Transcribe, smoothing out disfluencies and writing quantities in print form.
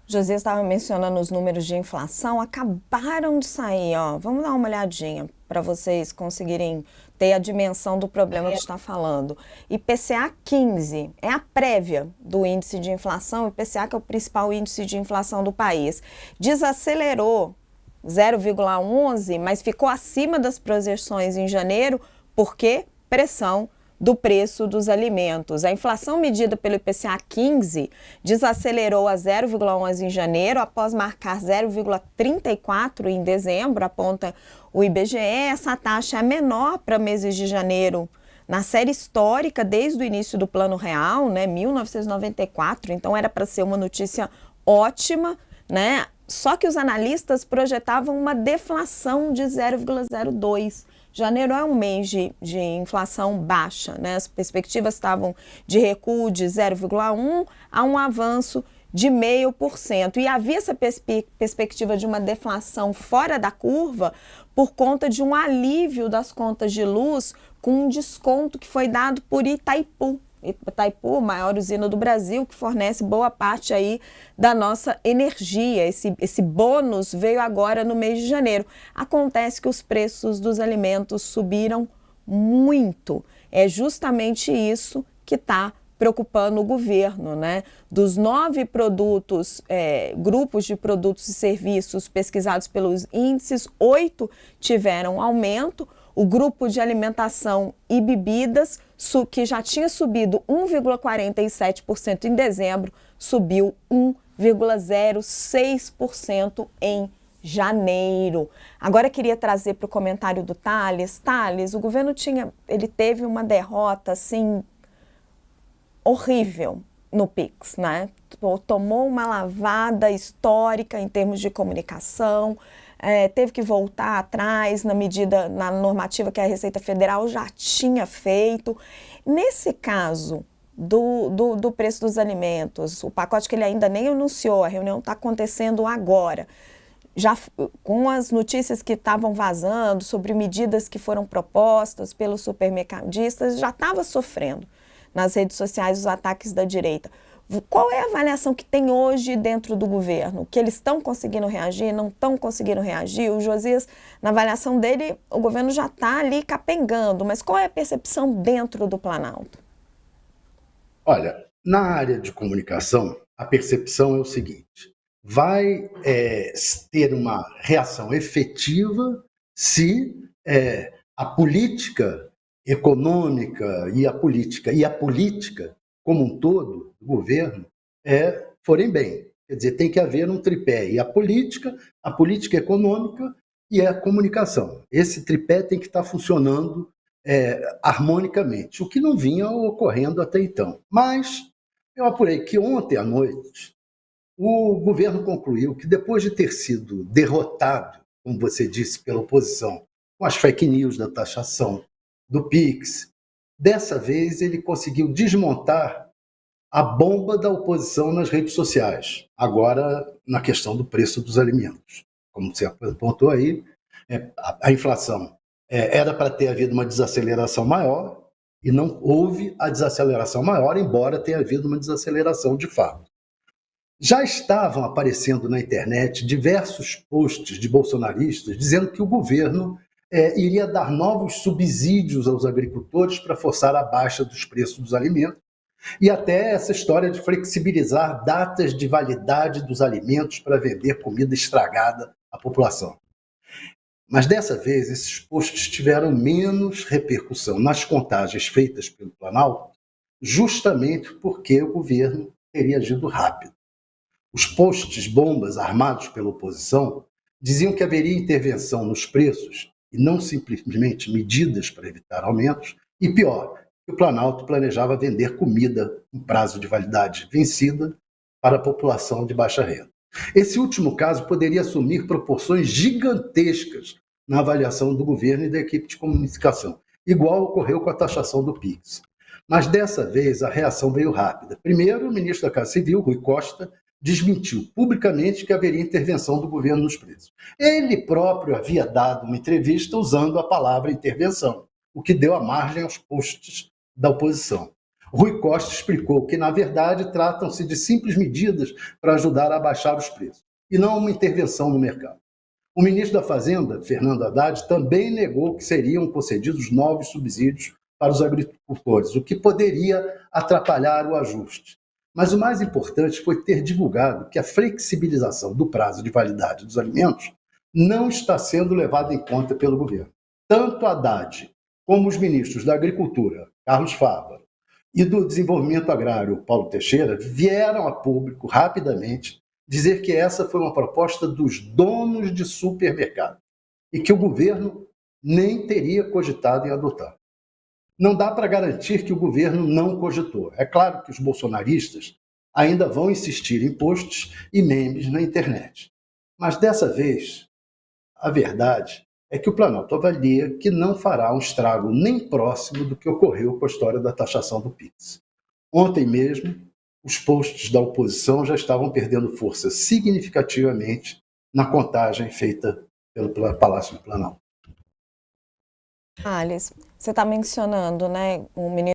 José estava mencionando os números de inflação, acabaram de sair, ó. Vamos dar uma olhadinha para vocês conseguirem ter a dimensão do problema que está falando. IPCA 15 é a prévia do índice de inflação, IPCA que é o principal índice de inflação do país. Desacelerou 0,11, mas ficou acima das projeções em janeiro, porque pressão do preço dos alimentos. A inflação medida pelo IPCA 15 desacelerou a 0,11 em janeiro, após marcar 0,34 em dezembro, aponta o IBGE. Essa taxa é menor para meses de janeiro na série histórica desde o início do Plano Real, né, 1994, então era para ser uma notícia ótima, né? Só que os analistas projetavam uma deflação de 0,02. Janeiro é um mês de inflação baixa, né? As perspectivas estavam de recuo de 0,1 a um avanço de 0,5%. E havia essa perspectiva de uma deflação fora da curva por conta de um alívio das contas de luz com um desconto que foi dado por Itaipu. Itaipu, maior usina do Brasil, que fornece boa parte aí da nossa energia. Esse bônus veio agora no mês de janeiro. Acontece que os preços dos alimentos subiram muito. É justamente isso que está preocupando o governo, né? Dos 9 produtos, grupos de produtos e serviços pesquisados pelos índices, 8 tiveram aumento. O grupo de alimentação e bebidas, que já tinha subido 1,47% em dezembro, subiu 1,06% em janeiro. Agora queria trazer para o comentário do Thales. Thales, o governo ele teve uma derrota assim horrível no Pix, né? Tomou uma lavada histórica em termos de comunicação, teve que voltar atrás na normativa que a Receita Federal já tinha feito. Nesse caso do preço dos alimentos, o pacote que ele ainda nem anunciou, a reunião está acontecendo agora, já com as notícias que estavam vazando sobre medidas que foram propostas pelos supermercadistas, já estava sofrendo nas redes sociais os ataques da direita. Qual é a avaliação que tem hoje dentro do governo? Que eles estão conseguindo reagir, não estão conseguindo reagir? O Josias, na avaliação dele, o governo já está ali capengando, mas qual é a percepção dentro do Planalto? Olha, na área de comunicação, a percepção é o seguinte: vai ter uma reação efetiva se a política econômica e a política como um todo do governo forem bem. Quer dizer, tem que haver um tripé, e a política econômica e a comunicação. Esse tripé tem que estar funcionando harmonicamente, o que não vinha ocorrendo até então. Mas eu apurei que ontem à noite o governo concluiu que, depois de ter sido derrotado, como você disse, pela oposição, com as fake news da taxação do PIX, dessa vez ele conseguiu desmontar a bomba da oposição nas redes sociais, agora na questão do preço dos alimentos. Como você apontou aí, a inflação era para ter havido uma desaceleração maior, e não houve a desaceleração maior, embora tenha havido uma desaceleração de fato. Já estavam aparecendo na internet diversos posts de bolsonaristas dizendo que o governo iria dar novos subsídios aos agricultores para forçar a baixa dos preços dos alimentos, e até essa história de flexibilizar datas de validade dos alimentos para vender comida estragada à população. Mas dessa vez, esses posts tiveram menos repercussão nas contagens feitas pelo Planalto, justamente porque o governo teria agido rápido. Os posts bombas armados pela oposição diziam que haveria intervenção nos preços e não simplesmente medidas para evitar aumentos, e pior, que o Planalto planejava vender comida em prazo de validade vencida para a população de baixa renda. Esse último caso poderia assumir proporções gigantescas na avaliação do governo e da equipe de comunicação, igual ocorreu com a taxação do PIX. Mas dessa vez a reação veio rápida. Primeiro, o ministro da Casa Civil, Rui Costa, desmentiu publicamente que haveria intervenção do governo nos preços. Ele próprio havia dado uma entrevista usando a palavra intervenção, o que deu a margem aos posts da oposição. Rui Costa explicou que, na verdade, tratam-se de simples medidas para ajudar a baixar os preços, e não uma intervenção no mercado. O ministro da Fazenda, Fernando Haddad, também negou que seriam concedidos novos subsídios para os agricultores, o que poderia atrapalhar o ajuste. Mas o mais importante foi ter divulgado que a flexibilização do prazo de validade dos alimentos não está sendo levada em conta pelo governo. Tanto Haddad como os ministros da Agricultura, Carlos Fávaro, e do Desenvolvimento Agrário, Paulo Teixeira, vieram a público rapidamente dizer que essa foi uma proposta dos donos de supermercado e que o governo nem teria cogitado em adotar. Não dá para garantir que o governo não cogitou. É claro que os bolsonaristas ainda vão insistir em posts e memes na internet. Mas dessa vez, a verdade é que o Planalto avalia que não fará um estrago nem próximo do que ocorreu com a história da taxação do Pix. Ontem mesmo, os posts da oposição já estavam perdendo força significativamente na contagem feita pelo Palácio do Planalto. Alice, você está mencionando, né, o ministro